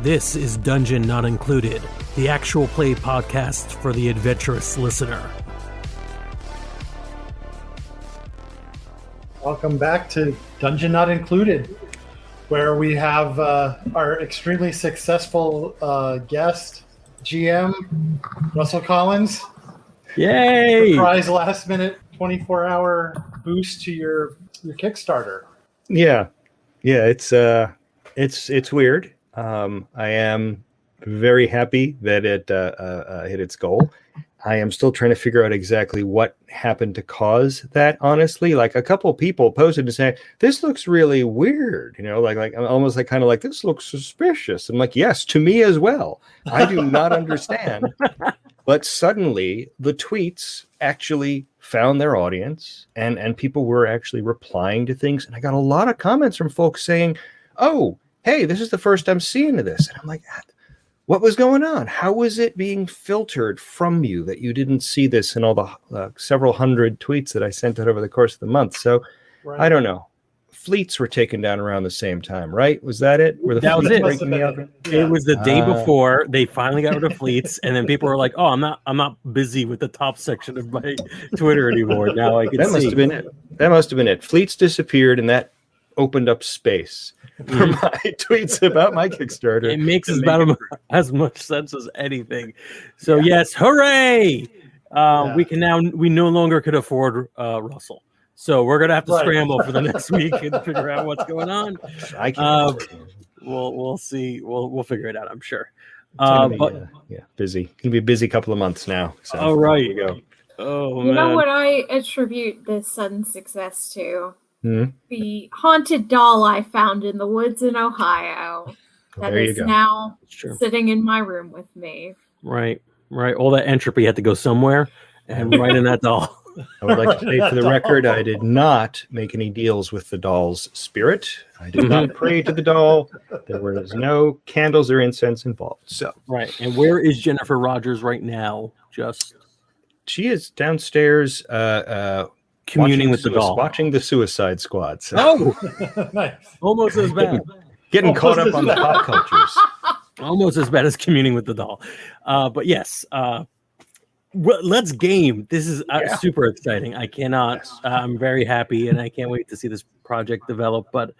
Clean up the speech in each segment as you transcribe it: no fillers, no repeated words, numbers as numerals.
This is Dungeon Not Included, the actual play podcast for the adventurous listener. Welcome back to Dungeon Not Included, where we have our extremely successful guest, GM, Russell Collins. Yay! Surprise last-minute 24-hour boost to your Kickstarter. Yeah, it's weird. I am very happy that it hit its goal. I am still trying to figure out exactly what happened to cause that, honestly. Like, a couple of people posted to say, this looks really weird, like almost like kind of like, this looks suspicious. I'm like, yes, to me as well. I do not understand. But suddenly the tweets actually found their audience and people were actually replying to things. And I got a lot of comments from folks saying, oh, hey, this is the first I'm seeing of this. And I'm like, what was going on? How was it being filtered from you that you didn't see this in all the several hundred tweets that I sent out over the course of the month? So right. I don't know. Fleets were taken down around the same time, right? Was that it? That was it. It was the day before they finally got rid of fleets, and then people were like, "Oh, I'm not busy with the top section of my Twitter anymore." Now I can see. That must have been it. That must have been it. Fleets disappeared, and that opened up space for my tweets about my Kickstarter. It makes about as much sense as anything. So yes, hooray! We no longer could afford Russell. So we're gonna have to scramble for the next week and figure out what's going on. I can't. We'll see. We'll figure it out, I'm sure. Busy. It's gonna be a busy couple of months now. So all right, here you go. Oh, you know what I attribute this sudden success to? The haunted doll I found in the woods in Ohio that is now sitting in my room with me. Right. All that entropy had to go somewhere, and right in that doll. I would like to say for the record, I did not make any deals with the doll's spirit. I did not pray to the doll. There was no candles or incense involved. So right. And where is Jennifer Rogers right now? She is downstairs communing with the doll, watching the Suicide Squad. So. Oh, nice. Almost as bad. Getting caught up on the pop cultures. Almost as bad as communing with the doll. But yes, let's game. This is super exciting. I cannot. I'm very happy, and I can't wait to see this project develop. But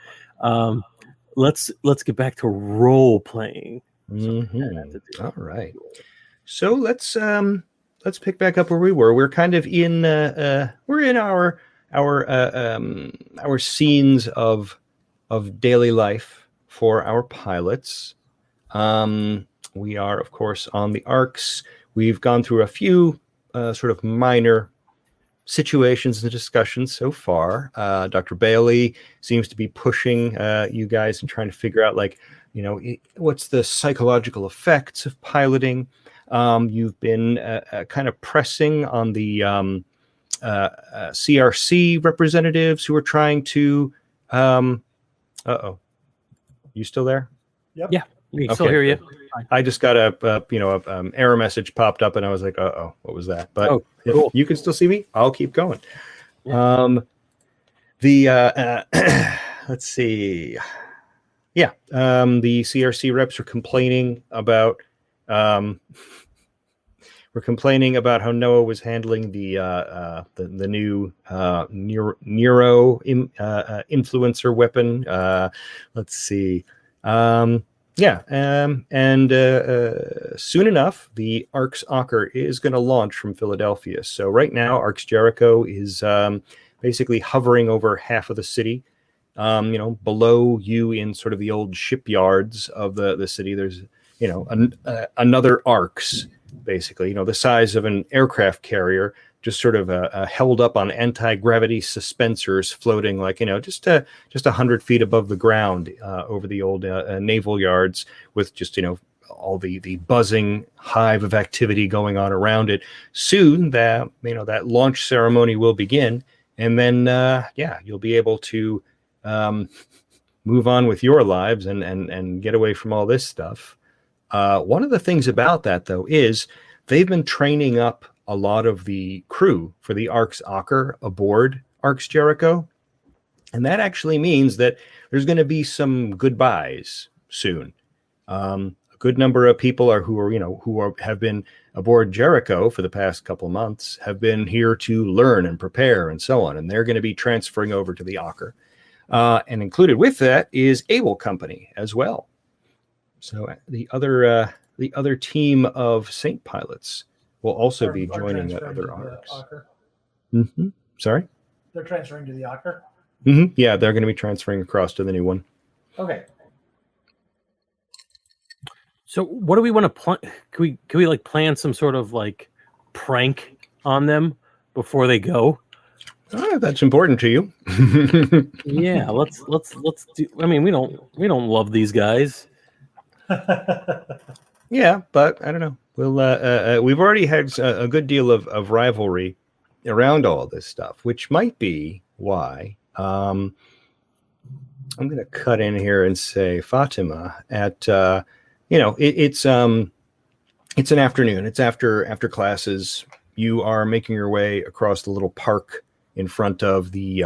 let's get back to role playing. All right. So let's pick back up where we were. We're kind of in our scenes of daily life for our pilots. We are, of course, on the arcs. We've gone through a few sort of minor situations and discussions so far. Dr. Bailey seems to be pushing you guys and trying to figure out, what's the psychological effects of piloting. You've been kind of pressing on the CRC representatives who are trying to. You still there? Yep. Yeah, we still hear you. I just got a error message popped up, and I was like, what was that? But cool. If you can still see me, I'll keep going. Yeah. Let's see. Yeah, the CRC reps are complaining about. We're complaining about how Noah was handling the new Neuro influencer weapon. Let's see. And soon enough, the Arx Ocker is going to launch from Philadelphia. So right now, Arx Jericho is basically hovering over half of the city. Below you in sort of the old shipyards of the city, there's another Arx, basically, the size of an aircraft carrier, just sort of held up on anti-gravity suspensors, floating just 100 feet above the ground over the old naval yards, with just all the buzzing hive of activity going on around it. Soon that launch ceremony will begin, And then, you'll be able to move on with your lives and get away from all this stuff. One of the things about that, though, is they've been training up a lot of the crew for the Arx Ocker aboard Arx Jericho. And that actually means that there's going to be some goodbyes soon. A good number of people have been aboard Jericho for the past couple months, have been here to learn and prepare and so on. And they're going to be transferring over to the Ocker. And included with that is Able Company as well. So the other team of Saint pilots will also be joining the other Ockers. Mm-hmm. Sorry? They're transferring to the Ocker? Mm-hmm. Yeah, they're going to be transferring across to the new one. Okay. So what do we want to plan? Can we like plan some sort of like prank on them before they go? That's important to you. Yeah, let's do. I mean, we don't love these guys. Yeah, but I don't know. We'll we've already had a good deal of rivalry around all this stuff, which might be why I'm going to cut in here and say, Fatima, at it's an afternoon. It's after classes. You are making your way across the little park in front of the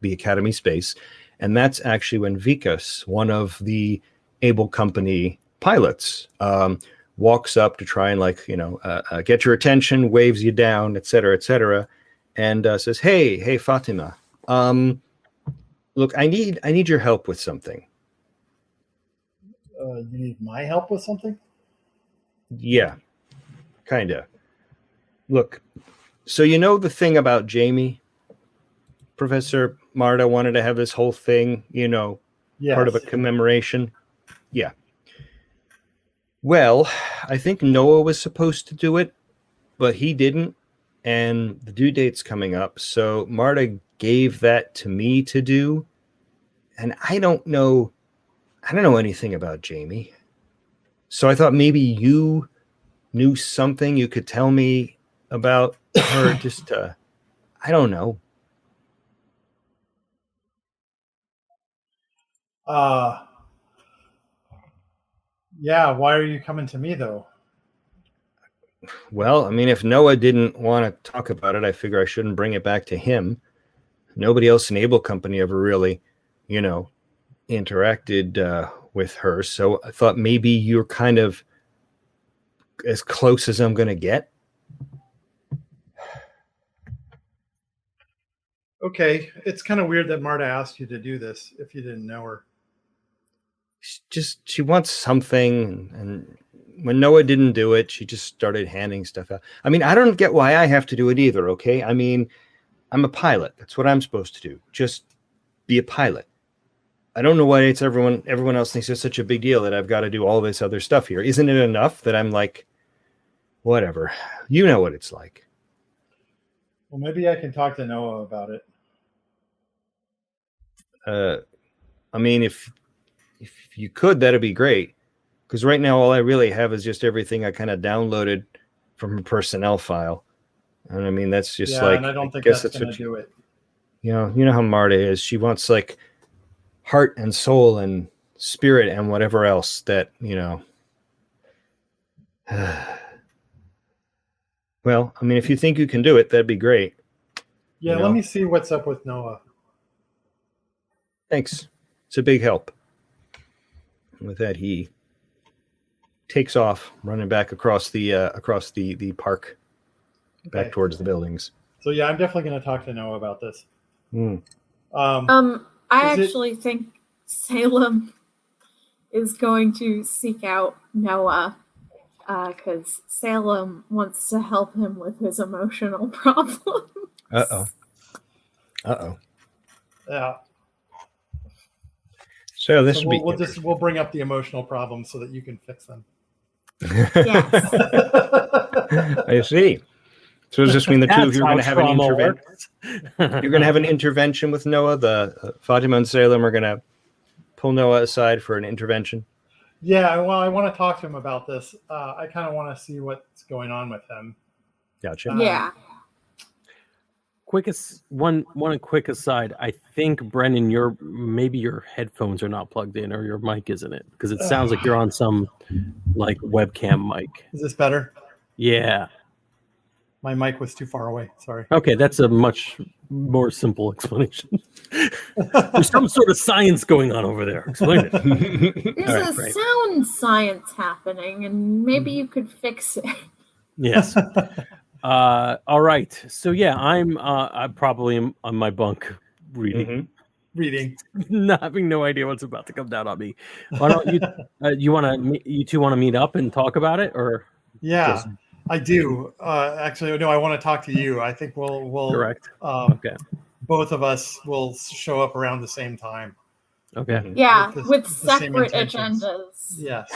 academy space, and that's actually when Vikas, one of the Able Company pilots, walks up to try and get your attention, waves you down, etc., and says, "Hey, Fatima, look, I need your help with something." You need my help with something? Yeah, kinda. Look, so you know the thing about Jamie? Professor Marta wanted to have this whole thing, Yes. Part of a commemoration. Yeah. Well, I think Noah was supposed to do it, but he didn't, and the due date's coming up. So Marta gave that to me to do, and I don't know anything about Jamie. So I thought maybe you knew something you could tell me about her. Just I don't know. Yeah, why are you coming to me though? Well, I mean, if Noah didn't want to talk about it, I figure I shouldn't bring it back to him. Nobody else in Able Company ever really, interacted with her. So I thought maybe you're kind of as close as I'm going to get. Okay, it's kind of weird that Marta asked you to do this if you didn't know her. She wants something, and when Noah didn't do it, she just started handing stuff out. I mean, I don't get why I have to do it either, okay? I mean, I'm a pilot. That's what I'm supposed to do. Just be a pilot. I don't know why it's everyone else thinks it's such a big deal that I've got to do all this other stuff here. Isn't it enough that I'm like, whatever? You know what it's like. Well, maybe I can talk to Noah about it. I mean, if you could, that'd be great. Because right now, all I really have is just everything I kind of downloaded from a personnel file. And I mean, that's just and I don't think that's going to do it. You know how Marta is. She wants like heart and soul and spirit and whatever else that, Well, I mean, if you think you can do it, that'd be great. Yeah, let me see what's up with Noah. Thanks. It's a big help. And with that, he takes off, running back across the park, back towards the buildings. So yeah, I'm definitely going to talk to Noah about this. I actually think Salem is going to seek out Noah because Salem wants to help him with his emotional problems. Uh-oh. Yeah. So this we'll bring up the emotional problems so that you can fix them. Yes. I see. So does this mean the two of you are going to have an intervention? You're going to have an intervention with Noah? The Fatima and Salem are going to pull Noah aside for an intervention? Yeah, well, I want to talk to him about this. I kind of want to see what's going on with him. Gotcha. Yeah. quick aside. I think Brendan, your headphones are not plugged in, or your mic isn't it? Because it sounds like you're on some like webcam mic. Is this better? Yeah. My mic was too far away. Sorry. Okay, that's a much more simple explanation. There's some sort of science going on over there. Explain it. There's sound science happening, and maybe you could fix it. Yes. All right. So yeah, I'm probably on my bunk reading. Having no idea what's about to come down on me. Why don't you you two want to meet up and talk about it, or? Yeah, I do. Actually, no, I want to talk to you. I think we'll correct. Okay. Both of us will show up around the same time. Okay. Yeah, with separate agendas. Yes.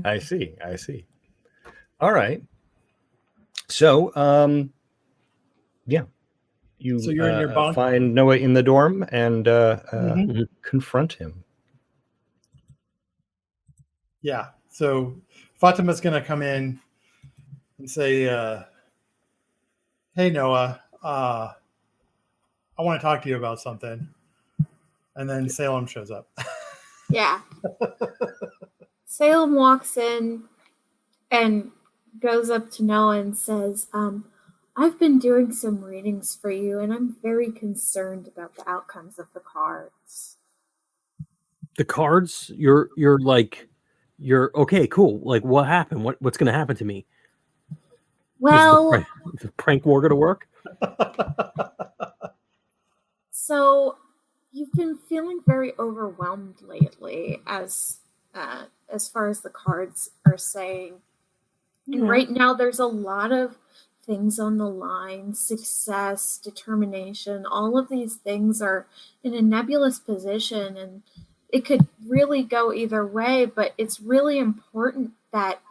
I see. All right. So, yeah. So you're in your bunk? Find Noah in the dorm and confront him. Yeah. So Fatima's going to come in and say, hey, Noah, I want to talk to you about something. And then Salem shows up. Yeah. Salem walks in and goes up to Noah and says, I've been doing some readings for you, and I'm very concerned about the outcomes of the cards. The cards? You're okay, cool. Like, what happened? What's going to happen to me? Well, is the prank war going to work? So you've been feeling very overwhelmed lately, as far as the cards are saying. And right now, there's a lot of things on the line: success, determination. All of these things are in a nebulous position, and it could really go either way. But it's really important that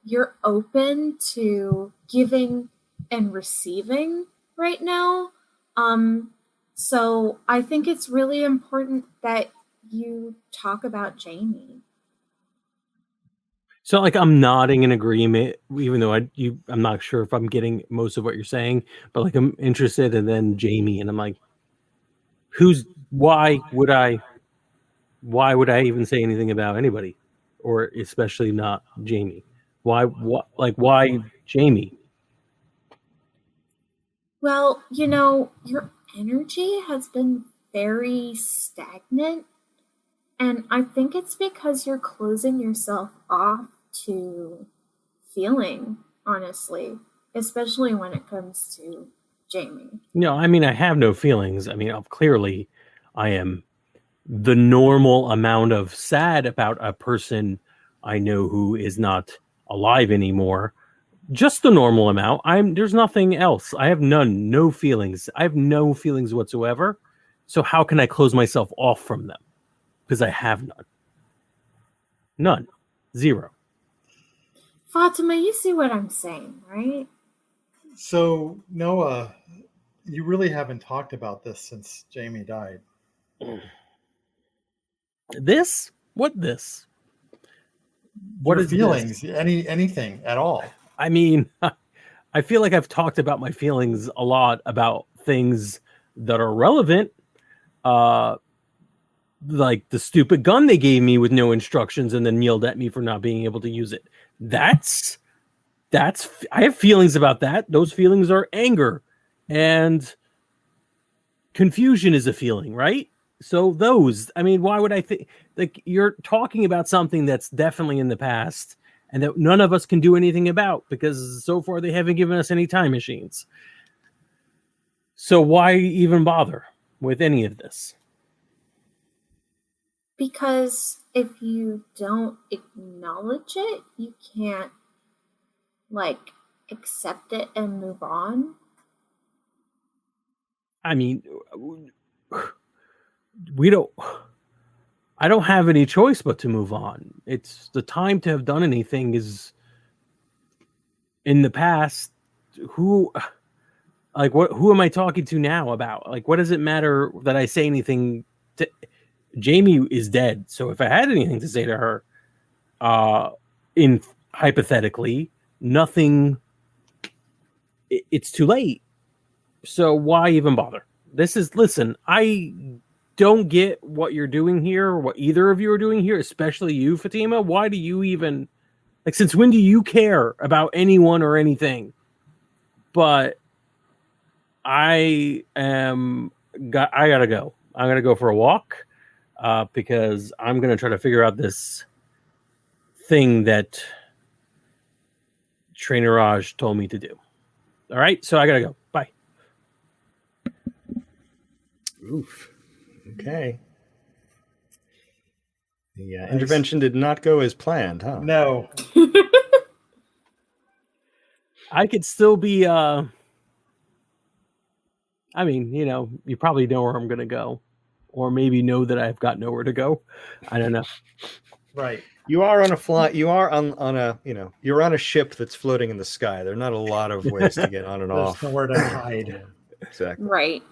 you're open to giving and receiving right now. So I think it's really important that you talk about Jamie. So, like, I'm nodding in agreement, even though I'm not sure if I'm getting most of what you're saying, but like, I'm interested. And then Jamie, and I'm like, why would I even say anything about anybody, or especially not Jamie? Why Jamie? Well, your energy has been very stagnant, and I think it's because you're closing yourself off to feeling, honestly, especially when it comes to Jamie. No, I mean, I have no feelings. I mean, clearly I am the normal amount of sad about a person I know who is not alive anymore. Just the normal amount. There's nothing else. I have no feelings. I have no feelings whatsoever. So how can I close myself off from them? Because I have none. None. Zero. Fatima, you see what I'm saying, right? So, Noah, you really haven't talked about this since Jamie died. This? What this? What is feelings? Anything at all? I mean, I feel like I've talked about my feelings a lot about things that are relevant. Like the stupid gun they gave me with no instructions and then yelled at me for not being able to use it. That's I have feelings about that. Those feelings are anger, and confusion is a feeling, right? So why would I think, like, you're talking about something that's definitely in the past and that none of us can do anything about because so far they haven't given us any time machines. So why even bother with any of this? Because if you don't acknowledge it, you can't, accept it and move on. I mean, I don't have any choice but to move on. It's the time to have done anything is in the past. Who am I talking to now about? Like, what does it matter that I say anything to Jamie is dead. So if I had anything to say to her, hypothetically, nothing, it's too late. So why even bother? Listen, I don't get what you're doing here, or what either of you are doing here, especially you, Fatima. Why do you even, since when do you care about anyone or anything? But I gotta go. I'm gonna go for a walk because I'm gonna try to figure out this thing that Trainer Raj told me to do. All right, so I gotta go. Bye. Oof. Okay. The intervention did not go as planned, huh? No. I could still be. I mean, you probably know where I'm gonna go, or maybe know that I've got nowhere to go. I don't know. Right. You are on a flight. You are on a. You're on a ship that's floating in the sky. There are not a lot of ways to get on and off. There's nowhere to hide. Yeah, exactly. Right.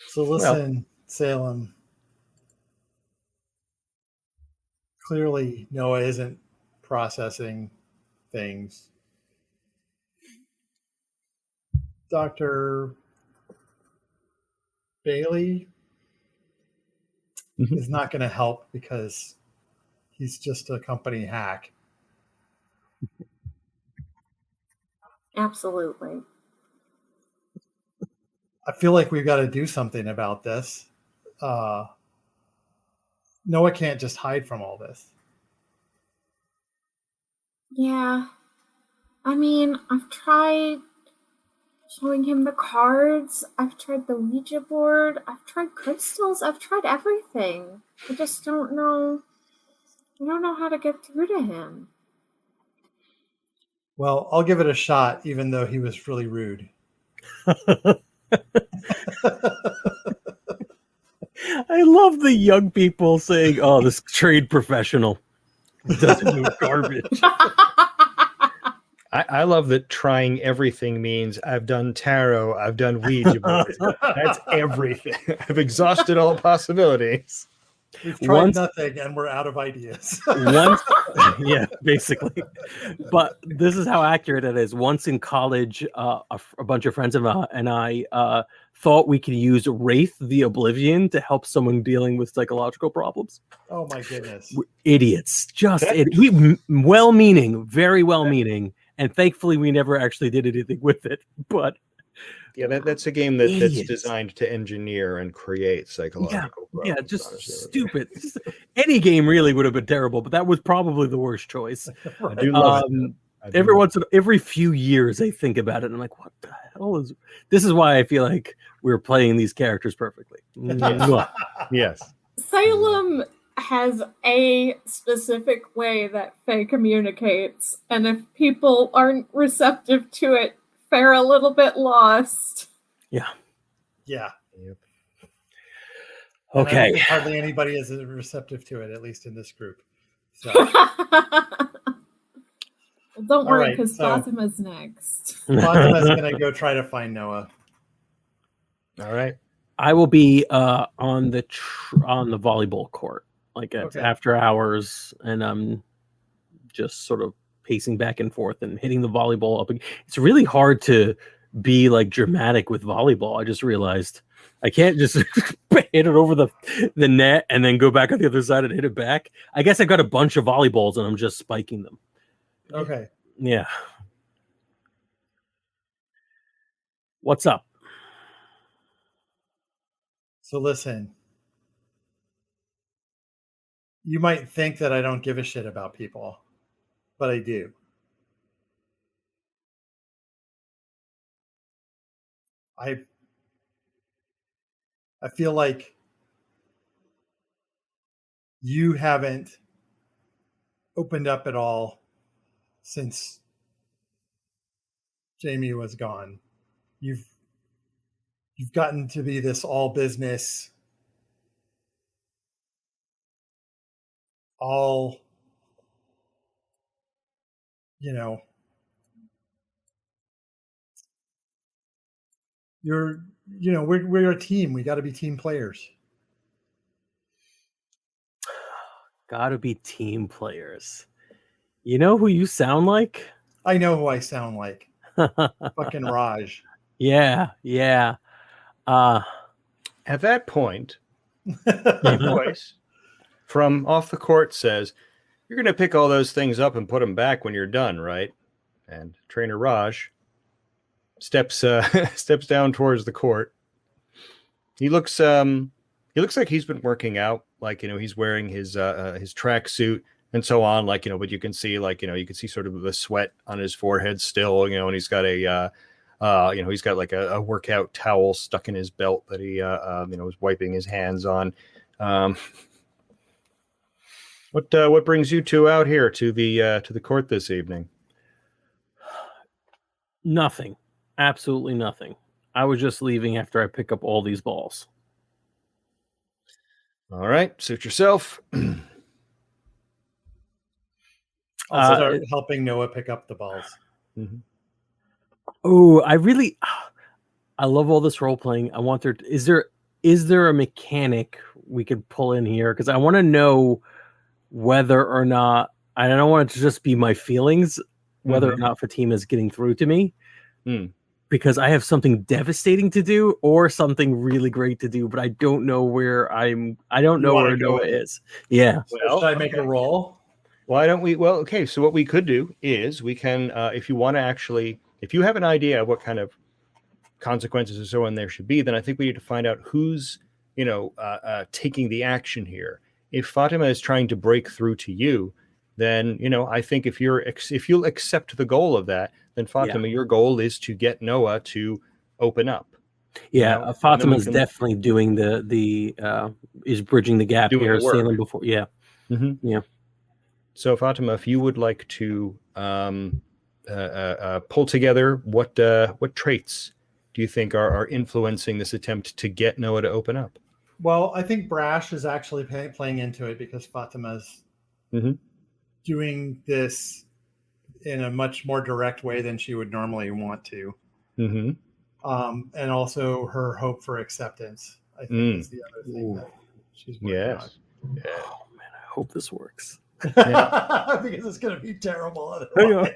So listen, Salem. Clearly, Noah isn't processing things. Dr. Bailey is not going to help because he's just a company hack. Absolutely. I feel like we've got to do something about this. Noah can't just hide from all this. Yeah. I mean, I've tried showing him the cards. I've tried the Ouija board. I've tried crystals. I've tried everything. I just don't know. I don't know how to get through to him. Well, I'll give it a shot, even though he was really rude. I love the young people saying, "Oh, this trade professional doesn't do garbage." I love that trying everything means I've done tarot, I've done Ouija boards. That's everything. I've exhausted all possibilities. We've tried nothing and we're out of ideas. Yeah, basically. But this is how accurate it is. Once in college, a bunch of friends and I thought we could use Wraith the Oblivion to help someone dealing with psychological problems. Oh my goodness. We're idiots. We well-meaning, very well-meaning. And thankfully, we never actually did anything with it. But yeah, that's a game that's designed to engineer and create psychological problems. Yeah, just stupid. Any game really would have been terrible, but that was probably the worst choice. I do love it. Every few years, I think about it, and I'm like, what the hell is? This is why I feel like we're playing these characters perfectly. Yes. Salem has a specific way that Faye communicates, and if people aren't receptive to it, fare a little bit lost. Yeah. Yep. Okay. I don't think hardly anybody is receptive to it, at least in this group. So. Well, don't worry, because Fatima's next. Fatima's going to go try to find Noah. All right. I will be on the volleyball court, after hours, and I'm just sort of pacing back and forth and hitting the volleyball up. It's really hard to be dramatic with volleyball. I just realized I can't just hit it over the net and then go back on the other side and hit it back. I guess I've got a bunch of volleyballs and I'm just spiking them. Okay. Yeah. What's up? So listen. You might think that I don't give a shit about people, but I do. I feel like you haven't opened up at all since Jamie was gone. You've gotten to be this all business, all, we're a team. We got to be team players. Got to be team players. You know who you sound like? I know who I sound like. Fucking Raj. Yeah. At that point, a voice from off the court says, "You're going to pick all those things up and put them back when you're done, right?" And Trainer Raj steps down towards the court. He looks like he's been working out, like, he's wearing his tracksuit and so on, like, but you can see, like, you can see sort of the sweat on his forehead still, and he's got he's got like a workout towel stuck in his belt that he was wiping his hands on. What brings you two out here to the court this evening? Nothing. Absolutely nothing. I was just leaving after I pick up all these balls. All right, suit yourself. I'll start helping Noah pick up the balls. Mm-hmm. Oh, I love all this role playing. I want is there a mechanic we could pull in here? Because I want to know whether or not, I don't want it to just be my feelings, whether or not Fatima is getting through to me. Because I have something devastating to do or something really great to do, but I don't know where I don't know where Noah is. Yeah. Well, should I make a roll? Why don't we? Well, okay. So what we could do is we can, if you want to actually, if you have an idea of what kind of consequences or so on there should be, then I think we need to find out who's, taking the action here. If Fatima is trying to break through to you, then, I think if you'll accept the goal of that, then Fatima, your goal is to get Noah to open up. Yeah, Fatima is definitely doing is bridging the gap here, sailing before. Yeah. Mm-hmm. Yeah. So Fatima, if you would like to pull together what traits do you think are influencing this attempt to get Noah to open up? Well, I think Brash is actually playing into it because Fatima's doing this in a much more direct way than she would normally want to. And also her hope for acceptance, I think, is the other thing that she's working on. Yeah. Oh, man, I hope this works. Because it's going to be terrible otherwise.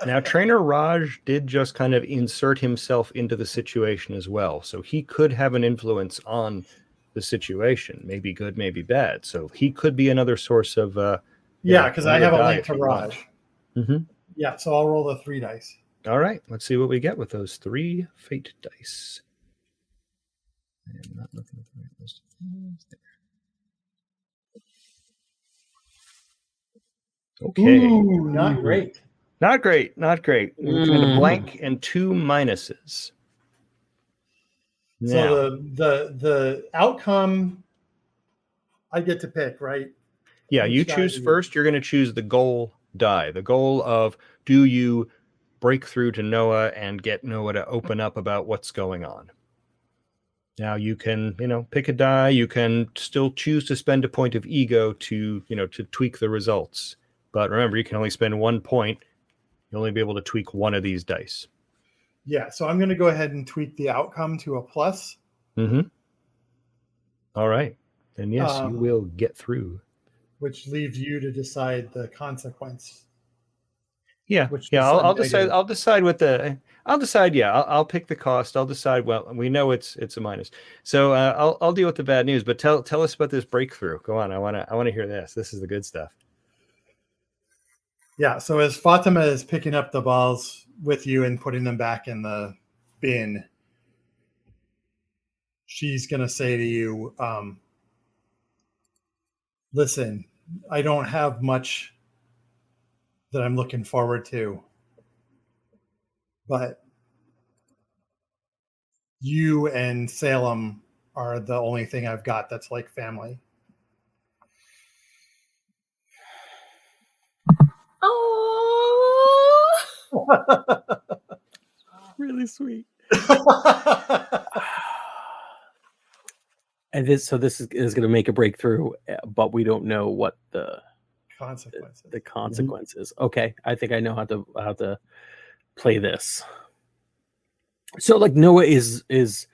Now, Trainer Raj did just kind of insert himself into the situation as well. So he could have an influence on the situation, maybe good, maybe bad. So he could be another source of... because I have a link to Raj. Yeah, so I'll roll the 3 dice. All right, let's see what we get with those 3 fate dice. I am not looking at the right list of things there. Okay. Ooh, not great. Not great. We're looking at a blank and 2 minuses. Now, so the outcome I get to pick, right? Yeah, you choose first. You're going to choose the goal die. The goal of, do you break through to Noah and get Noah to open up about what's going on? Now you can, pick a die. You can still choose to spend a point of ego to tweak the results. But remember, you can only spend 1 point. You'll only be able to tweak one of these dice. Yeah, so I'm going to go ahead and tweak the outcome to a plus. All right. Then yes, you will get through. Which leaves you to decide the consequence. Yeah. I'll decide. I'll decide what the. I'll decide. Yeah, I'll pick the cost. I'll decide. Well, we know it's a minus. So I'll deal with the bad news. But tell us about this breakthrough. Go on. I want to hear this. This is the good stuff. Yeah. So as Fatima is picking up the balls with you and putting them back in the bin, she's gonna say to you, "Listen, I don't have much that I'm looking forward to, but you and Salem are the only thing I've got that's like family." Oh, really sweet. And this is going to make a breakthrough, but we don't know what the consequences. Okay, I think I know how to play this. So like Noah is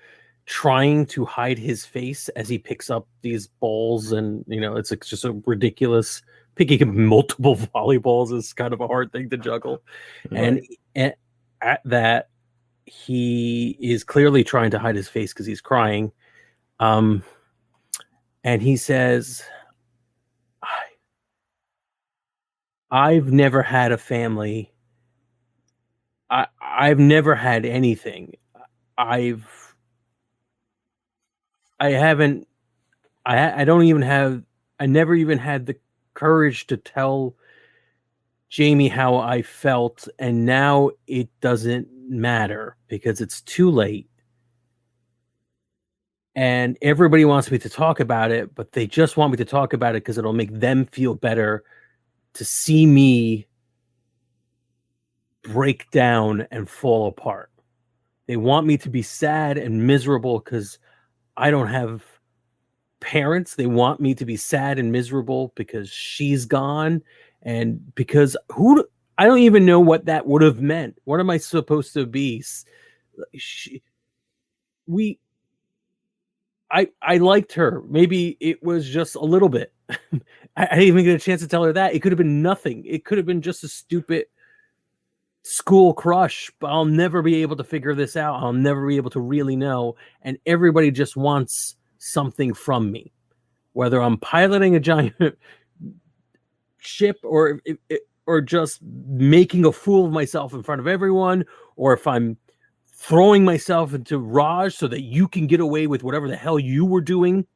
trying to hide his face as he picks up these balls, and it's like just a ridiculous. Picking up multiple volleyballs is kind of a hard thing to juggle, and at that he is clearly trying to hide his face because he's crying. And he says, I've never had a family. I've never had anything. I never even had the courage to tell Jamie how I felt, and now it doesn't matter because it's too late. And everybody wants me to talk about it, but they just want me to talk about it because it'll make them feel better to see me break down and fall apart. They want me to be sad and miserable because I don't have parents. They want me to be sad and miserable because she's gone, and because I don't even know what that would have meant. What am I supposed to be? I liked her. Maybe it was just a little bit. I didn't even get a chance to tell her that. It could have been nothing. It could have been just a stupid school crush, but I'll never be able to figure this out. I'll never be able to really know. And everybody just wants something from me, whether I'm piloting a giant ship or just making a fool of myself in front of everyone, or if I'm throwing myself into Raj so that you can get away with whatever the hell you were doing.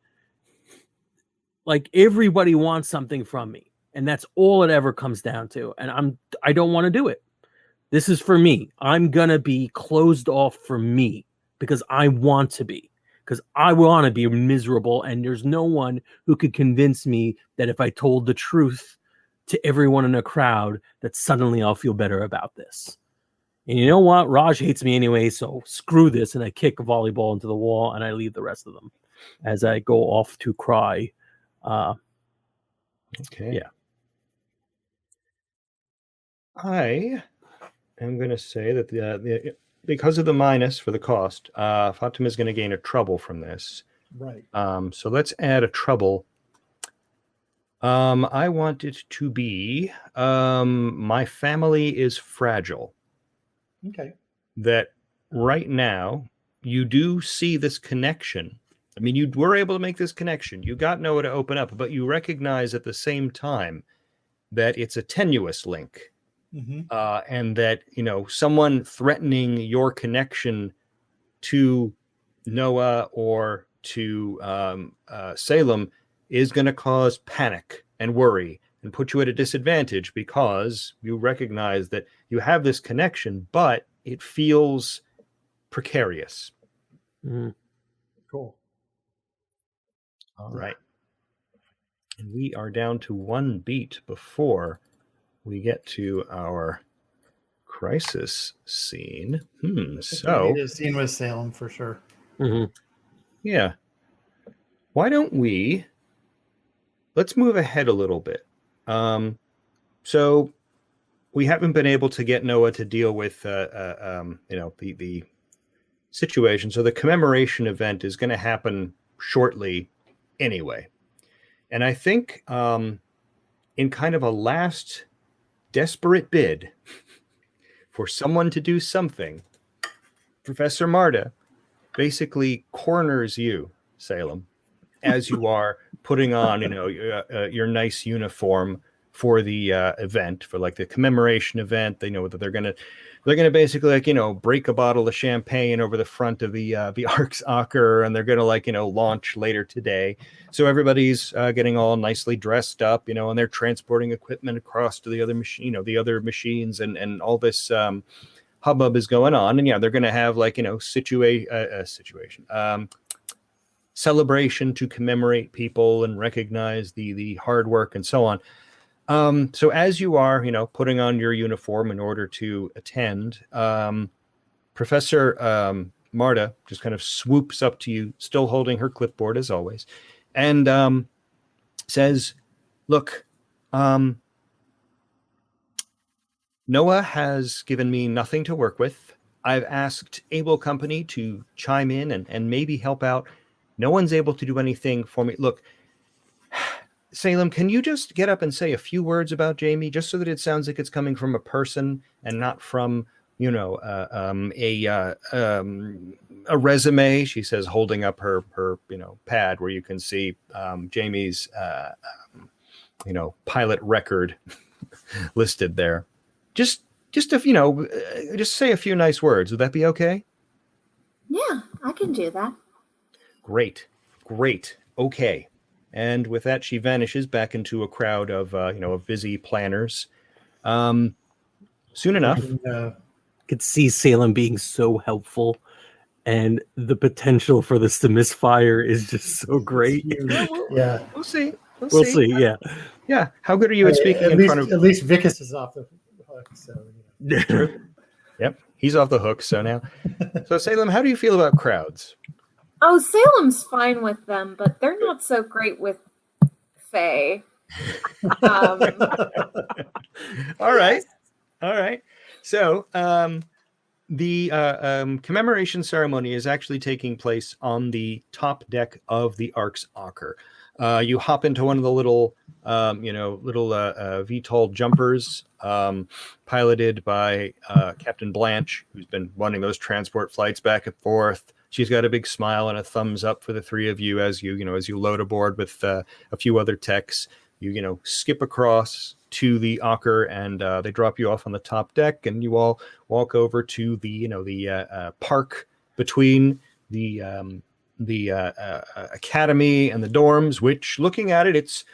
Like, everybody wants something from me, and that's all it ever comes down to. And I don't want to do it. This is for me. I'm gonna be closed off for me because I want to be. Because I want to be miserable, and there's no one who could convince me that if I told the truth to everyone in a crowd, that suddenly I'll feel better about this. And you know what? Raj hates me anyway, so screw this. And I kick a volleyball into the wall, and I leave the rest of them as I go off to cry. Okay. Yeah. I am going to say that the because of the minus for the cost, Fatima is going to gain a trouble from this. Right. So let's add a trouble. I want it to be my family is fragile. Okay. That right now you do see this connection. I mean, you were able to make this connection. You got Noah to open up, but you recognize at the same time that it's a tenuous link. Mm-hmm. And that, someone threatening your connection to Noah or to Salem is going to cause panic and worry and put you at a disadvantage because you recognize that you have this connection, but it feels precarious. Mm-hmm. Cool. All right. And we are down to one beat before we get to our crisis scene. So a scene with Salem for sure. Mm-hmm. Yeah. Why don't let's move ahead a little bit. So we haven't been able to get Noah to deal with the situation. So the commemoration event is going to happen shortly anyway. And I think in kind of a last desperate bid for someone to do something, Professor Marta basically corners you, Salem, as you are putting on, your nice uniform for the event, for like the commemoration event. They know that they're gonna basically break a bottle of champagne over the front of the Ark's Ocker, and they're gonna launch later today. So everybody's getting all nicely dressed up, and they're transporting equipment across to the other machine, the other machines, and all this hubbub is going on. And they're gonna have celebration to commemorate people and recognize the hard work and so on. So as you are, putting on your uniform in order to attend, Professor Marta just kind of swoops up to you, still holding her clipboard as always, and says, "Look, Noah has given me nothing to work with. I've asked Able Company to chime in and maybe help out. No one's able to do anything for me. Look, Salem, can you just get up and say a few words about Jamie, just so that it sounds like it's coming from a person and not from, a resume. She says, holding up her pad where you can see Jamie's pilot record listed there. Just if just say a few nice words. Would that be okay? Yeah, I can do that. Great. Okay. And with that, she vanishes back into a crowd of of busy planners. Soon enough, could see Salem being so helpful, and the potential for this to misfire is just so great. Yeah, we'll see. We'll see. Yeah. How good are you at speaking in front of? At least Vicus is off the hook. So. True. Yep, he's off the hook. So now, Salem, how do you feel about crowds? Oh, Salem's fine with them, but they're not so great with Faye. All right. So the commemoration ceremony is actually taking place on the top deck of the Ark's Ocker. You hop into one of the little VTOL jumpers, piloted by Captain Blanche, who's been running those transport flights back and forth. She's got a big smile and a thumbs up for the three of you as you load aboard with a few other techs. You skip across to the Ocker, and they drop you off on the top deck, and you all walk over to the park between the academy and the dorms, which, looking at it, it's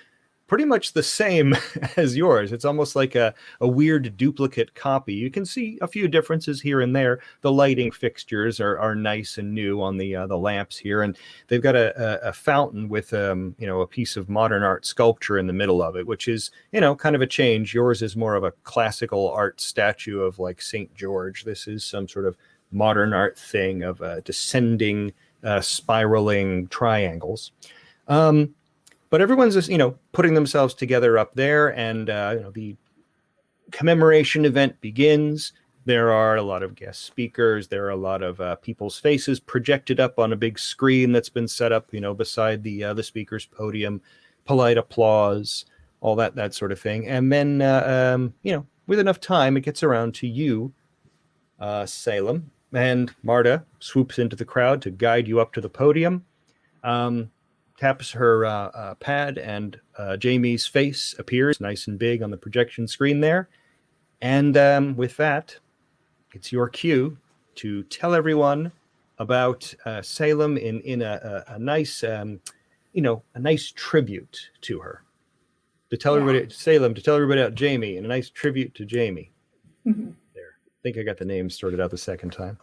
pretty much the same as yours. It's almost like a weird duplicate copy. You can see a few differences here and there. The lighting fixtures are nice and new on the lamps here, and they've got a fountain with a piece of modern art sculpture in the middle of it, which is kind of a change. Yours is more of a classical art statue of like St. George. This is some sort of modern art thing of descending spiraling triangles. But everyone's just, putting themselves together up there, and the commemoration event begins. There are a lot of guest speakers. There are a lot of people's faces projected up on a big screen that's been set up, beside the speaker's podium. Polite applause, all that sort of thing. And then, with enough time, it gets around to you, Salem, and Marta swoops into the crowd to guide you up to the podium. Taps her pad, and Jamie's face appears nice and big on the projection screen there. And with that, it's your cue to tell everyone about Salem in a nice, a nice tribute to her. To tell everybody, Salem, to tell everybody about Jamie, and a nice tribute to Jamie. Mm-hmm. There, I think I got the name sorted out the second time.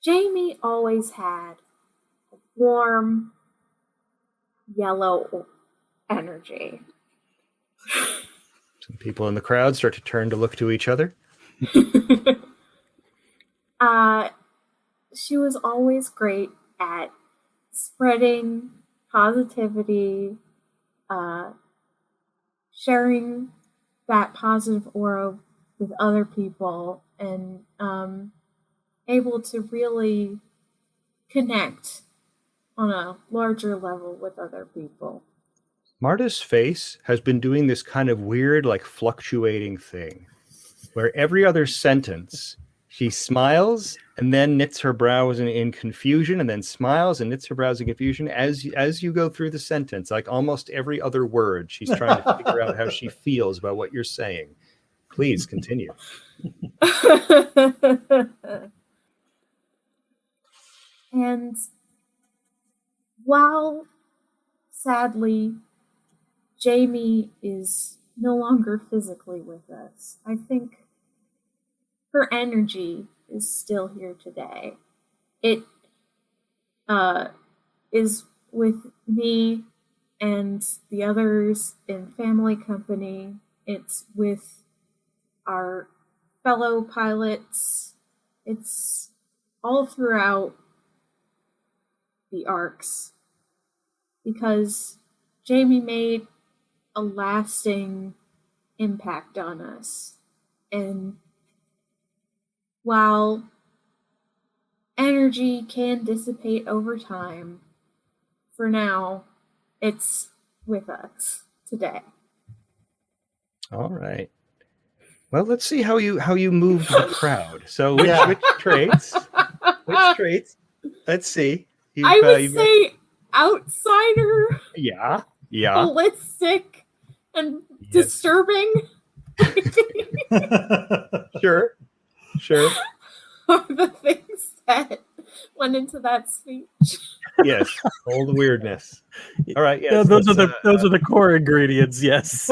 Jamie always had a warm, yellow energy. Some people in the crowd start to turn to look to each other. She was always great at spreading positivity, sharing that positive aura with other people, and able to really connect on a larger level with other people. Marta's face has been doing this kind of weird, like, fluctuating thing where every other sentence she smiles and then knits her brows in confusion, and then smiles and knits her brows in confusion as you go through the sentence. Like almost every other word, she's trying to figure out how she feels about what you're saying. Please continue. And while, sadly, Jamie is no longer physically with us, I think her energy is still here today. It is with me and the others in family company. It's with our fellow pilots. It's all throughout the arcs, because Jamie made a lasting impact on us. And while energy can dissipate over time, for now, it's with us today. All right. Well, let's see how you moved the crowd. So which traits? Which traits? Let's see. I would say outsider. Yeah. Holistic and disturbing. Sure. Are the things that went into that speech. Yes, all the weirdness. All right, yes. Those are the core ingredients. Yes.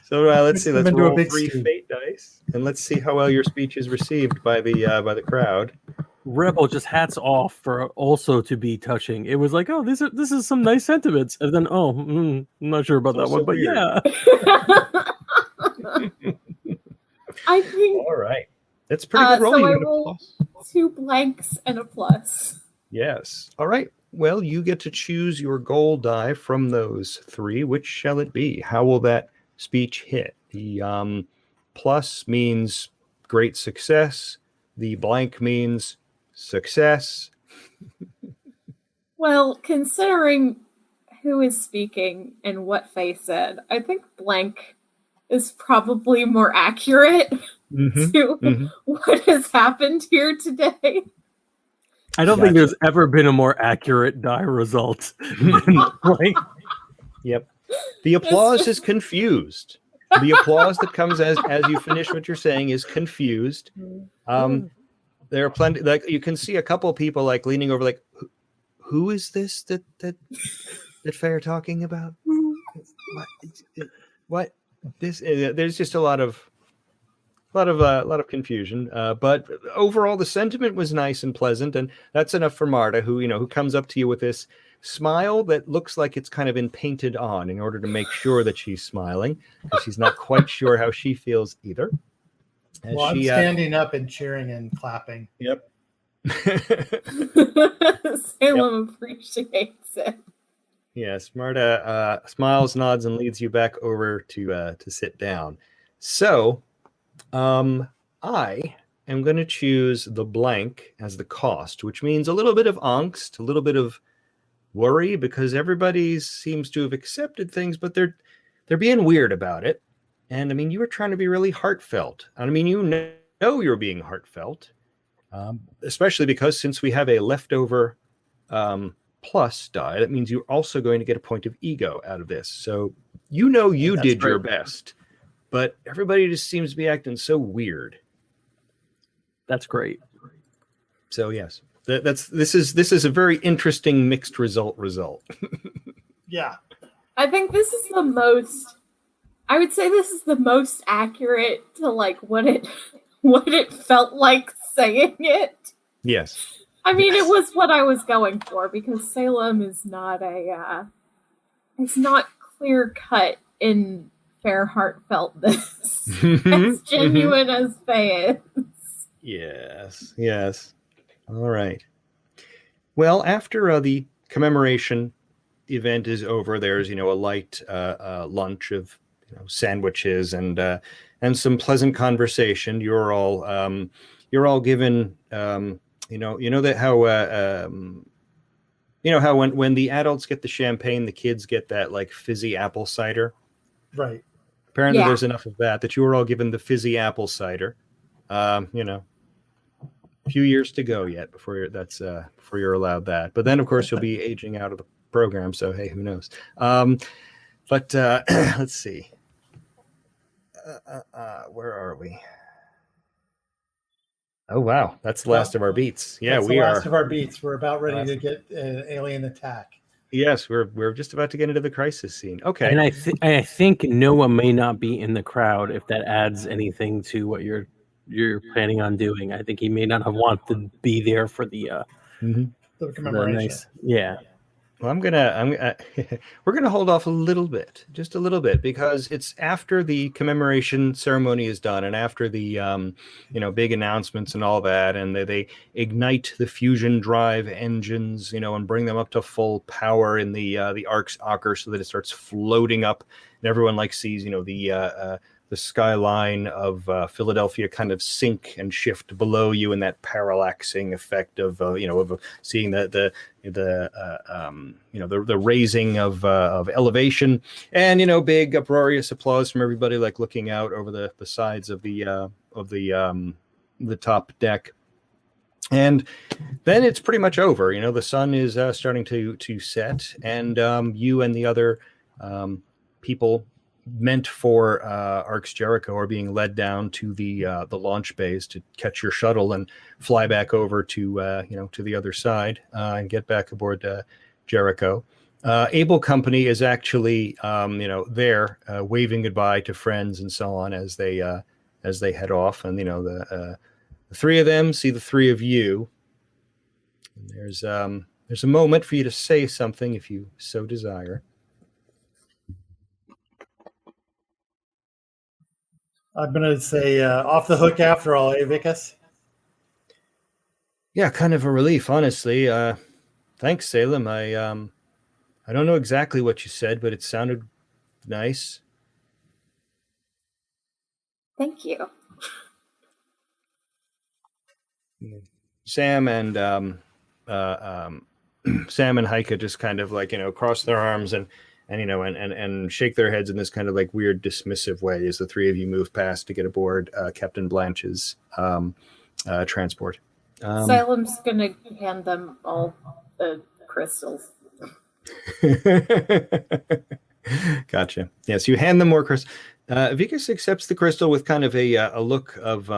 So let's see. Let's roll 3 fate dice, and let's see how well your speech is received by the crowd. Rebel, just hats off for also to be touching. It was like, oh, this is some nice sentiments, and then I'm not sure about that one, but yeah. I think. All right, that's pretty good rolling. So I roll 2 blanks and a plus. Yes. All right. Well, you get to choose your goal die from those 3. Which shall it be? How will that speech hit? The plus means great success. The blank means success. Well, considering who is speaking and what Faye said, I think blank is probably more accurate to what has happened here today. I don't think there's ever been a more accurate die result. Yep. The applause is confused. The applause that comes as you finish what you're saying is confused. There are plenty, like you can see a couple of people like leaning over, like, who is this that Faye talking about? What? This? There's just a lot of confusion. But overall, the sentiment was nice and pleasant, and that's enough for Marta, who comes up to you with this smile that looks like it's kind of been painted on in order to make sure that she's smiling, because she's not quite sure how she feels either. I'm standing up and cheering and clapping. Yep. Salem appreciates it. Yes, Marta smiles, nods, and leads you back over to sit down. So, I am going to choose the blank as the cost, which means a little bit of angst, a little bit of worry, because everybody seems to have accepted things, but they're being weird about it. And I mean, you were trying to be really heartfelt. I mean, you know you're being heartfelt, especially because since we have a leftover plus die, that means you're also going to get a point of ego out of this. So you did your best, but everybody just seems to be acting so weird. That's great. So yes, this is a very interesting mixed result. Yeah, I think this is the most. I would say this is the most accurate to like what it felt like saying it. Yes. I mean, it was what I was going for, because Salem is not it's not clear cut in fair heartfeltness. As genuine as Faye is. Yes. All right. Well, after the commemoration event is over, there's a light lunch of sandwiches and some pleasant conversation. You're all given that how when the adults get the champagne, the kids get that like fizzy apple cider. Right. Apparently there's enough of that you were all given the fizzy apple cider. A few years to go yet before you're allowed that. But then of course you'll be aging out of the program, so hey, who knows? But let's see. Where are we? Oh wow, that's the last of our beats. Yeah, we are. Last of our beats. We're about ready to get an alien attack. Yes, we're just about to get into the crisis scene. Okay. And I think Noah may not be in the crowd, if that adds anything to what you're planning on doing. I think he may not have wanted to be there for the commemoration. Yeah. Well, we're gonna hold off just a little bit, because it's after the commemoration ceremony is done, and after the big announcements and all that, and they ignite the fusion drive engines, and bring them up to full power in the Ark's Ocker, so that it starts floating up, and everyone sees the skyline of Philadelphia kind of sink and shift below you, in that parallaxing effect of seeing the raising of elevation, and big uproarious applause from everybody, like looking out over the sides of the top deck. And then it's pretty much over. The sun is starting to set, and you and the other people meant for Arx Jericho are being led down to the launch bays to catch your shuttle and fly back over to to the other side and get back aboard Jericho. Able Company is actually there waving goodbye to friends and so on as they head off, and the three of them see the three of you. And there's a moment for you to say something if you so desire. I'm going to say off the hook after all, Vicus? Yeah, kind of a relief, honestly. Thanks, Salem. I don't know exactly what you said, but it sounded nice. Thank you. Sam and Heike just kind of cross their arms and shake their heads in this kind of like weird dismissive way as the three of you move past to get aboard Captain Blanche's transport. Salem's gonna hand them all the crystals. Gotcha. Yes, you hand them more crystals. Vicus accepts the crystal with kind of a look of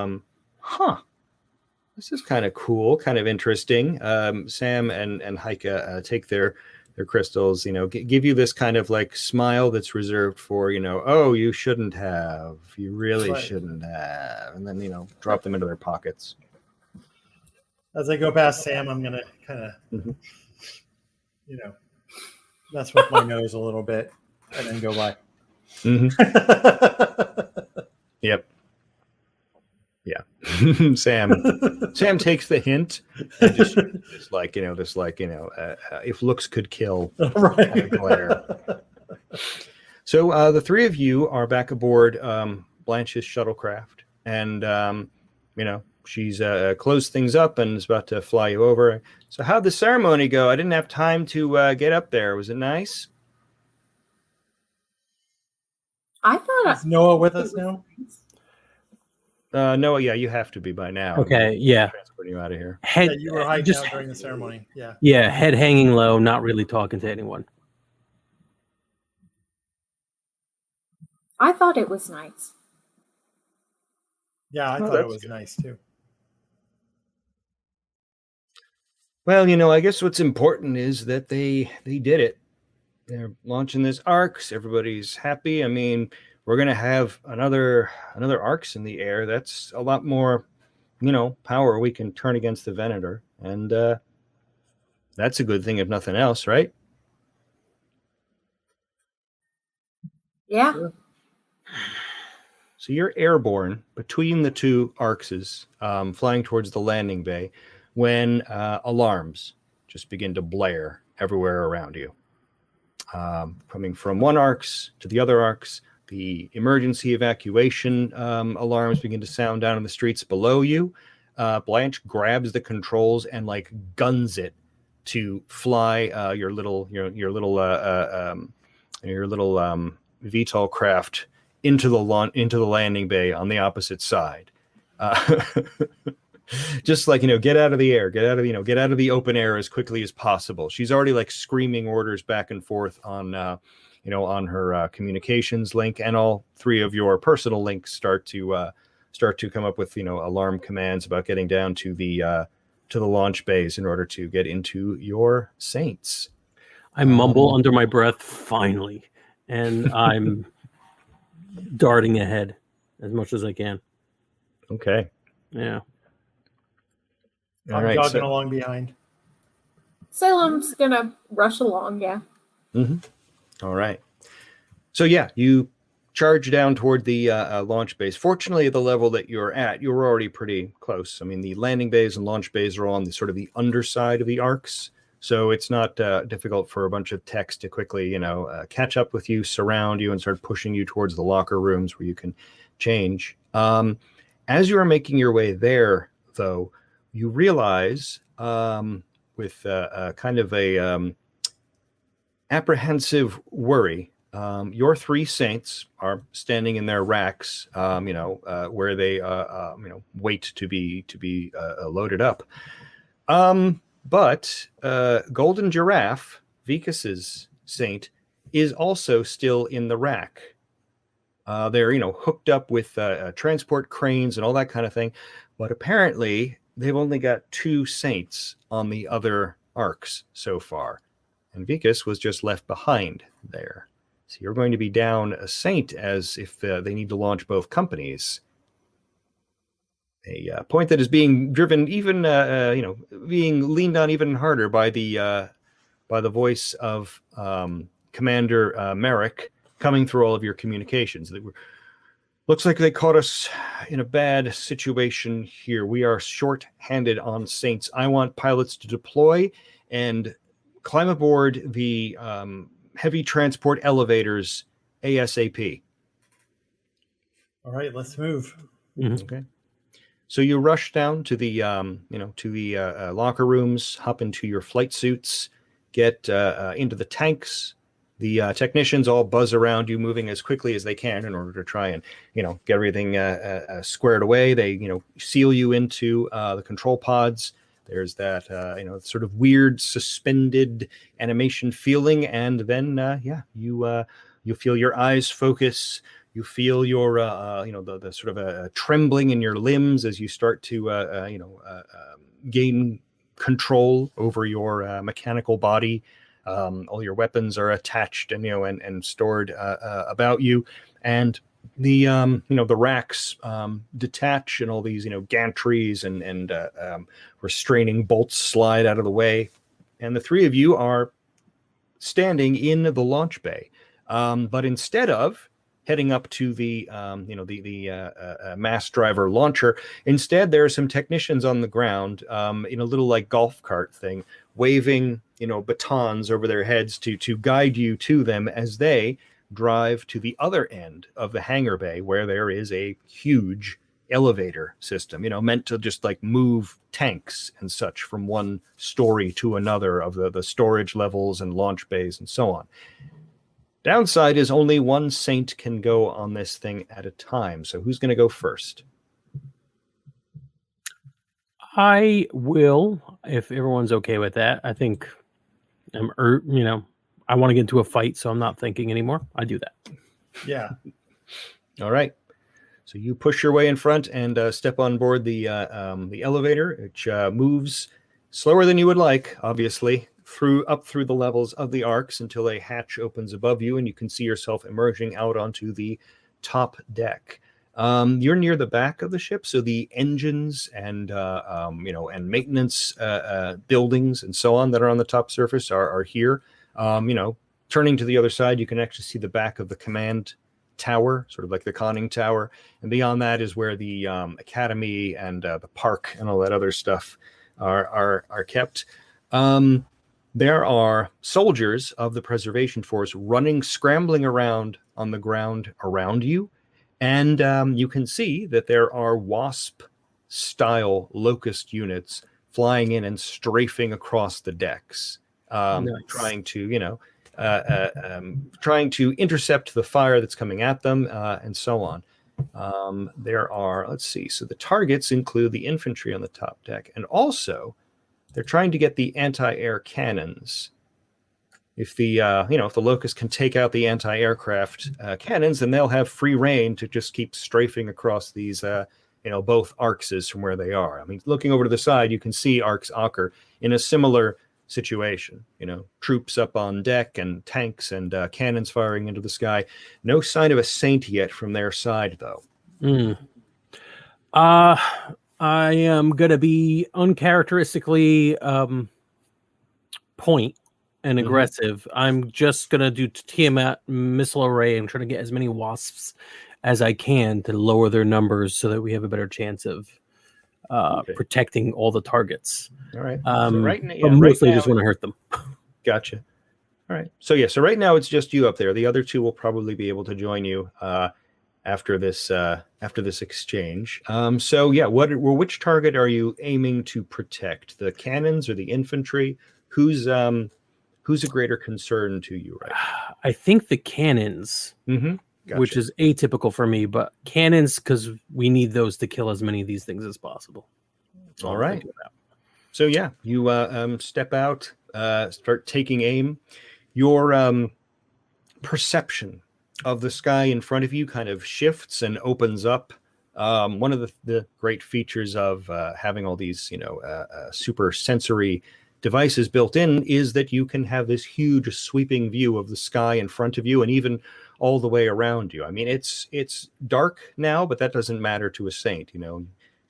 this is kind of cool, kind of interesting. Sam and Heike take their crystals, give you this kind of like smile that's reserved for, oh, you shouldn't have, you really shouldn't have, and then, drop them into their pockets. As I go past Sam, I'm going to kind of, mess with my nose a little bit and then go by. Yep. Yeah. Sam takes the hint and just if looks could kill. Right. Kind of glare. So the three of you are back aboard Blanche's shuttlecraft, and she's closed things up and is about to fly you over. So how'd the ceremony go? I didn't have time to get up there. Was it nice? I thought Is Noah with us now? Noah, yeah, you have to be by now. Okay, yeah. Transporting you out of here. You were hiding out during the ceremony. Yeah. Yeah, head hanging low, not really talking to anyone. I thought it was nice. Yeah, I thought it was nice too. Well, I guess what's important is that they did it. They're launching this Arx. Everybody's happy. I mean, we're going to have another Arx in the air. That's a lot more, power we can turn against the Venator. And that's a good thing, if nothing else, right? Yeah. Sure. So you're airborne between the two Arxes, flying towards the landing bay, when alarms just begin to blare everywhere around you. Coming from one Arx to the other Arx, the emergency evacuation alarms begin to sound down in the streets below you. Blanche grabs the controls and guns it to fly your little VTOL craft into the landing bay on the opposite side. Just get out of the air, get out of the open air as quickly as possible. She's already screaming orders back and forth on her communications link, and all three of your personal links start to come up with alarm commands about getting down to the launch bays in order to get into your Saints. I mumble under my breath, finally, and I'm darting ahead as much as I can. Okay. Yeah. I'm jogging along behind. Salem's gonna rush along, yeah. Mm-hmm. All right. So yeah, you charge down toward the launch base. Fortunately, at the level that you're at, you're already pretty close. I mean, the landing bays and launch bays are on the sort of the underside of the Arx. So it's not difficult for a bunch of techs to quickly, catch up with you, surround you, and start pushing you towards the locker rooms where you can change. As you are making your way there, though, you realize with kind of a apprehensive worry, your three saints are standing in their racks, where they, wait to be loaded up. But Golden Giraffe, Vicus's saint, is also still in the rack. They're, hooked up with transport cranes and all that kind of thing. But apparently, they've only got two saints on the other arcs so far. And Vicus was just left behind there. So you're going to be down a saint as if they need to launch both companies. A point that is being driven even, being leaned on even harder by the voice of Commander Merrick coming through all of your communications. Looks like they caught us in a bad situation here. We are short-handed on saints. I want pilots to deploy and climb aboard the heavy transport elevators ASAP. All right, let's move. Mm-hmm. Okay. So you rush down to the, locker rooms, hop into your flight suits, get into the tanks. The technicians all buzz around you, moving as quickly as they can in order to try and, get everything squared away. They, seal you into the control pods. There's that, sort of weird suspended animation feeling. And then, you feel your eyes focus. You feel your, the sort of trembling in your limbs as you start to, gain control over your mechanical body. All your weapons are attached and, and stored about you. And the, the racks detach and all these, gantries and restraining bolts slide out of the way. And the three of you are standing in the launch bay. But instead of heading up to the, mass driver launcher, instead there are some technicians on the ground in a little like golf cart thing, waving, batons over their heads to guide you to them as they drive to the other end of the hangar bay where there is a huge elevator system, meant to just like move tanks and such from one story to another of the storage levels and launch bays and so on. Downside is only one saint can go on this thing at a time. So who's going to go first? I will, if everyone's okay with that. I think I want to get into a fight, so I'm not thinking anymore. I do that. Yeah. All right. So you push your way in front and step on board the elevator, which moves slower than you would like, obviously, up through the levels of the arcs until a hatch opens above you and you can see yourself emerging out onto the top deck. You're near the back of the ship, so the engines and and maintenance buildings and so on that are on the top surface are here. Turning to the other side, you can actually see the back of the command tower, sort of like the conning tower, and beyond that is where the academy and the park and all that other stuff are kept. There are soldiers of the preservation force scrambling around on the ground around you. And you can see that there are WASP-style locust units flying in and strafing across the decks, nice. trying to intercept the fire that's coming at them, and so on. There are, let's see, so the targets include the infantry on the top deck, and also they're trying to get the anti-air cannons. If the if the Locust can take out the anti-aircraft cannons, then they'll have free reign to just keep strafing across these both arcs from where they are. I mean, looking over to the side, you can see Arcs Ocker in a similar situation. Troops up on deck and tanks and cannons firing into the sky. No sign of a saint yet from their side, though. I am gonna be uncharacteristically point and aggressive. I'm just gonna do Tiamat missile array and try to get as many wasps as I can to lower their numbers so that we have a better chance of protecting all the targets. All right. But mostly just want to hurt them. Gotcha. All right. So right now it's just you up there. The other two will probably be able to join you after this exchange. Which target are you aiming to now? The cannons or the infantry? Who's a greater concern to you right now? I think the cannons, Gotcha. Which is atypical for me, but cannons, because we need those to kill as many of these things as possible. All right. So you step out, start taking aim. Your perception of the sky in front of you kind of shifts and opens up. One of the great features of having all these, super sensory devices built in is that you can have this huge sweeping view of the sky in front of you and even all the way around you. I mean, it's dark now, but that doesn't matter to a saint,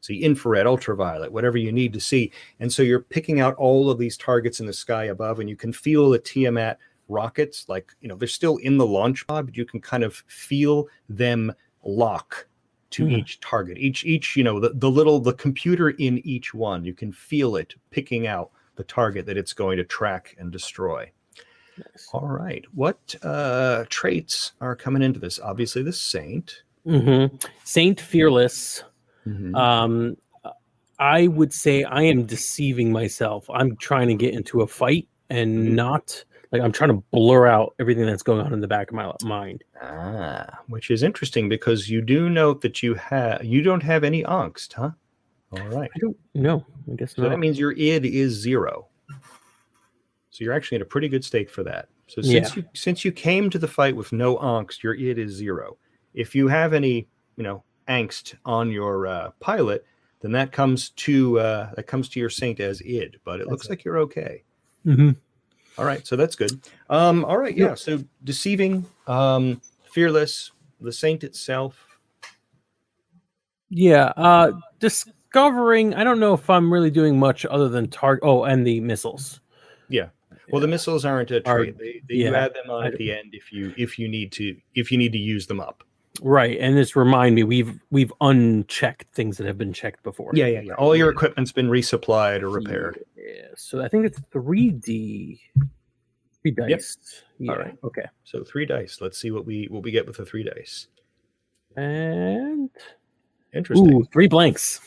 See infrared, ultraviolet, whatever you need to see. And so you're picking out all of these targets in the sky above, and you can feel the Tiamat rockets, they're still in the launch pod, but you can kind of feel them lock to each target. Each the computer in each one, you can feel it picking out the target that it's going to track and destroy. Nice. All right. What traits are coming into this? Obviously the Saint. Saint Fearless. I would say I am deceiving myself. I'm trying to get into a fight and not I'm trying to blur out everything that's going on in the back of my mind. Which is interesting because you do note that you don't have any angst, huh? All right. I don't know. I guess so. Not. That means your id is 0. So you're actually in a pretty good state for that. So since you came to the fight with no angst, your id is 0. If you have any, angst on your pilot, then that comes to your saint as id. But it looks like you're okay. All right, so that's good. All right, yeah. So deceiving, fearless, the saint itself. Yeah, discovering. I don't know if I'm really doing much other than target. Oh, and the missiles. Yeah. Well, the missiles aren't a trait. You add them on at the end if you need to use them up. Right, and this remind me we've unchecked things that have been checked before. Yeah. All your equipment's been resupplied or repaired. Yeah. So I think it's 3D. 3 dice. Yep. Yeah. All right. Okay. So 3 dice. Let's see what we get with the 3 dice. And interesting. 3 blanks.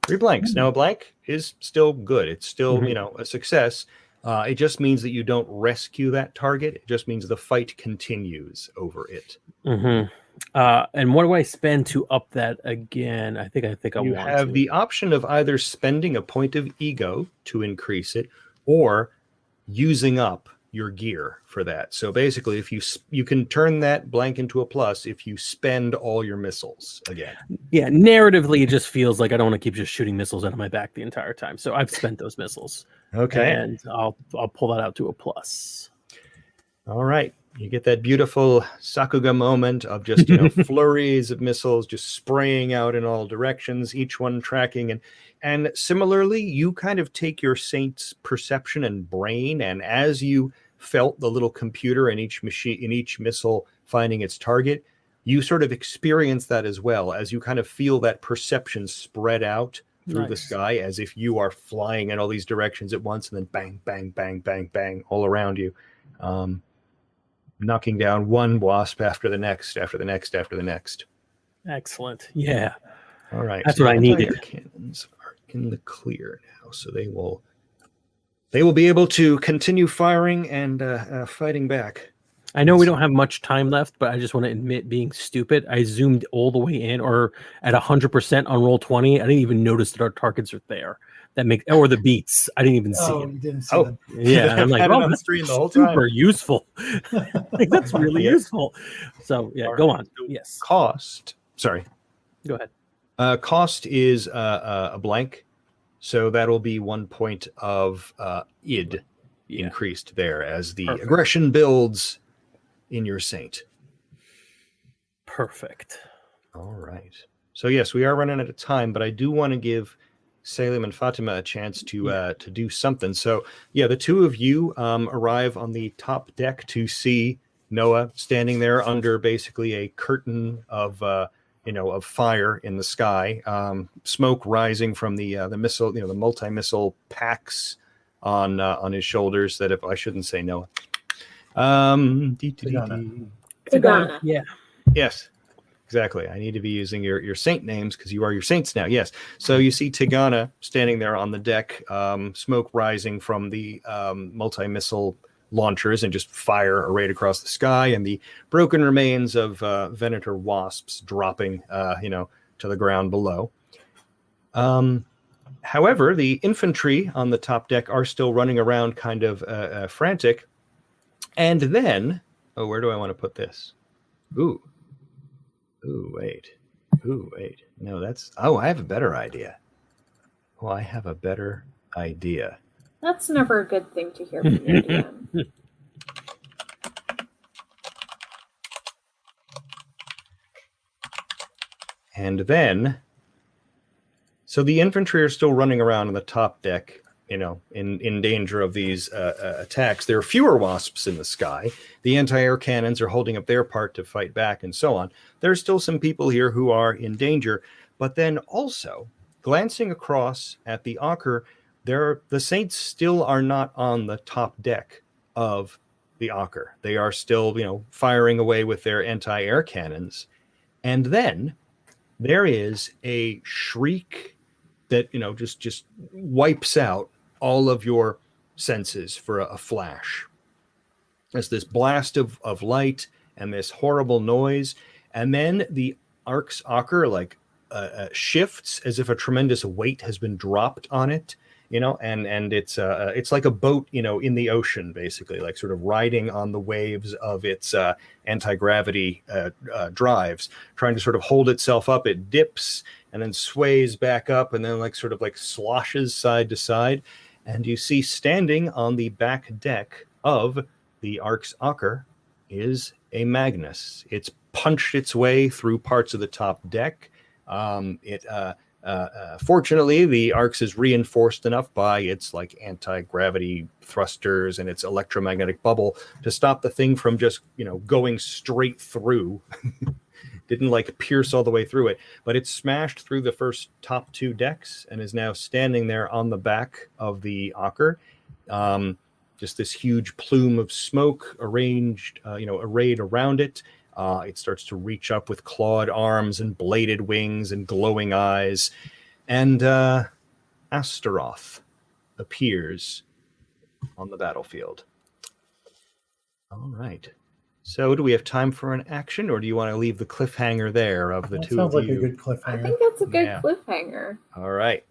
3 blanks. Now a blank is still good. It's still a success. It just means that you don't rescue that target. It just means the fight continues over it. And what do I spend to up that again? I think you have the option of either spending a point of ego to increase it, or using up your gear for that. So basically, if you can turn that blank into a plus if you spend all your missiles again. Yeah, narratively, it just feels like I don't want to keep just shooting missiles out of my back the entire time. So I've spent those missiles. Okay, and I'll pull that out to a plus. All right. You get that beautiful Sakuga moment of just flurries of missiles just spraying out in all directions, each one tracking. And similarly, you kind of take your saint's perception and brain, and as you felt the little computer in each missile finding its target, you sort of experience that as well, as you kind of feel that perception spread out through the sky as if you are flying in all these directions at once, and then bang, bang, bang, bang, bang all around you. Knocking down one wasp after the next, after the next, after the next. Excellent. Yeah. All right. That's what I needed. Cannons are in the clear now, so they will be able to continue firing and fighting back. I know we don't have much time left, but I just want to admit being stupid. I zoomed all the way in, or at 100% on roll 20. I didn't even notice that our targets are there. Or the beats. I didn't even see it. You didn't see them. Yeah. I'm like, on the screen the whole time. Super useful. That's really useful. So go on. So yes. Cost. Sorry. Go ahead. Cost is a blank, so that'll be 1 point of id increased there as the aggression builds in your saint. Perfect. All right. So yes, we are running out of time, but I do want to give Salim and Fatima a chance to do something. So the two of you arrive on the top deck to see Noah standing there under basically a curtain of of fire in the sky, smoke rising from the missile, the multi-missile packs on his shoulders. That if I shouldn't say Noah. Tigana. Yeah. Yes. Exactly. I need to be using your saint names because you are your saints now. Yes. So you see Tigana standing there on the deck, smoke rising from the multi-missile launchers and just fire arrayed across the sky, and the broken remains of Venator wasps dropping, to the ground below. However, the infantry on the top deck are still running around kind of frantic. And then, where do I want to put this? Ooh, wait. No, I have a better idea. That's never a good thing to hear from your DM. And then, so the infantry are still running around on the top deck, in danger of these attacks. There are fewer wasps in the sky. The anti-air cannons are holding up their part to fight back and so on. There are still some people here who are in danger. But then also, glancing across at the Ocker, the Saints still are not on the top deck of the Ocker. They are still, firing away with their anti-air cannons. And then there is a shriek that, just wipes out all of your senses for a flash. There's this blast of light and this horrible noise. And then the Ark's Ocker shifts as if a tremendous weight has been dropped on it, and it's like a boat, in the ocean, basically, like sort of riding on the waves of its anti-gravity drives, trying to sort of hold itself up. It dips and then sways back up and then sort of sloshes side to side. And you see standing on the back deck of the Ark's Ocker is a Magnus. It's punched its way through parts of the top deck. Fortunately, the Ark's is reinforced enough by its anti-gravity thrusters and its electromagnetic bubble to stop the thing from just, going straight through. Didn't pierce all the way through it, but it smashed through the first top two decks and is now standing there on the back of the Ocker. Just this huge plume of smoke arrayed around it. It starts to reach up with clawed arms and bladed wings and glowing eyes. And Astaroth appears on the battlefield. All right. So do we have time for an action, or do you want to leave the cliffhanger there of the two of you? Sounds like a good cliffhanger. I think that's a good cliffhanger. All right.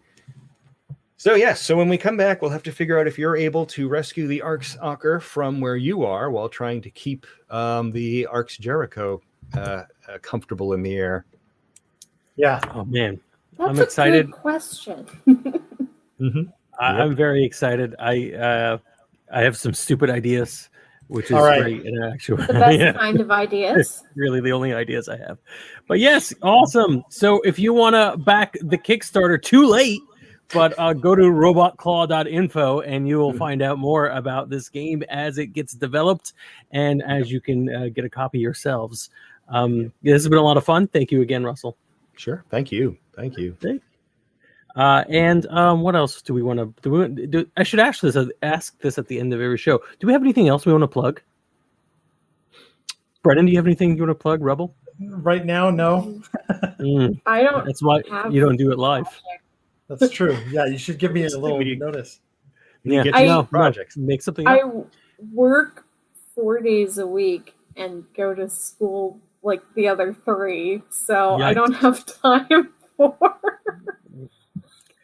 So when we come back, we'll have to figure out if you're able to rescue the Ark's Ocker from where you are while trying to keep the Ark's Jericho comfortable in the air. Yeah. Oh, man. That's I'm excited. A good question. Mm-hmm. I'm very excited. I have some stupid ideas, which is great in actual. The best kind of ideas. Really the only ideas I have. But yes, awesome. So if you want to back the Kickstarter, too late, but go to robotclaw.info and you will find out more about this game as it gets developed and as you can get a copy yourselves. This has been a lot of fun. Thank you again, Russell. Sure. Thank you. And what else do we want to do? I should ask this at the end of every show. Do we have anything else we want to plug? Brennan, do you have anything you want to plug, Rebel? Right now, no. I don't. That's why you don't do it live. That's true. Yeah, you should give me a little notice. Yeah, get projects. Make something up. I work 4 days a week and go to school like the other 3, so I don't have time for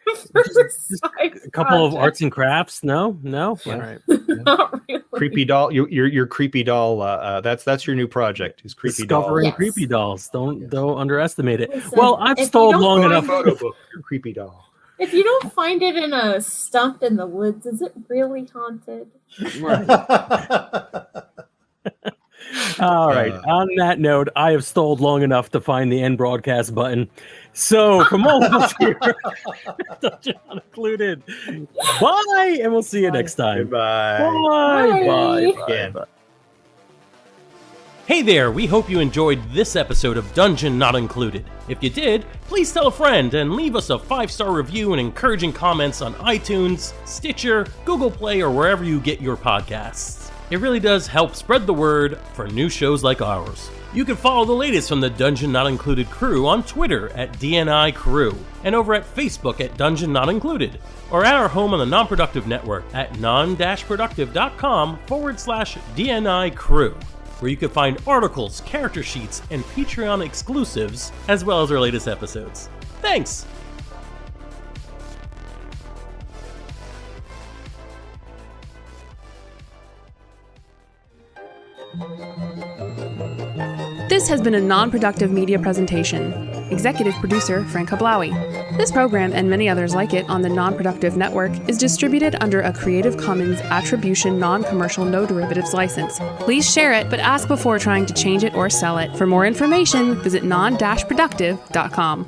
just a couple of arts and crafts. No. All right. Not really. Creepy doll. Your creepy doll. That's your new project. Is creepy Discovering doll. creepy dolls. Don't underestimate it. Listen, well, I've stalled long enough. Photo book. Your creepy doll. If you don't find it in a stump in the woods, is it really haunted? Right. All right. On that note, I have stalled long enough to find the end broadcast button. So, from all of us here, John included, bye, and we'll see you next time. Goodbye. Bye. Bye. Bye. Bye. Bye. Hey there, we hope you enjoyed this episode of Dungeon Not Included. If you did, please tell a friend and leave us a 5-star review and encouraging comments on iTunes, Stitcher, Google Play, or wherever you get your podcasts. It really does help spread the word for new shows like ours. You can follow the latest from the Dungeon Not Included crew on Twitter at DNI Crew, and over at Facebook at Dungeon Not Included, or at our home on the Non-Productive Network at Non-Productive.com/DNI Crew, where you can find articles, character sheets, and Patreon exclusives, as well as our latest episodes. Thanks! This has been a Non-Productive media presentation. Executive producer Frank Hablawi. This program and many others like it on the Non-Productive Network is distributed under a Creative Commons Attribution Non-Commercial No Derivatives license. Please share it, but ask before trying to change it or sell it. For more information, visit non-productive.com.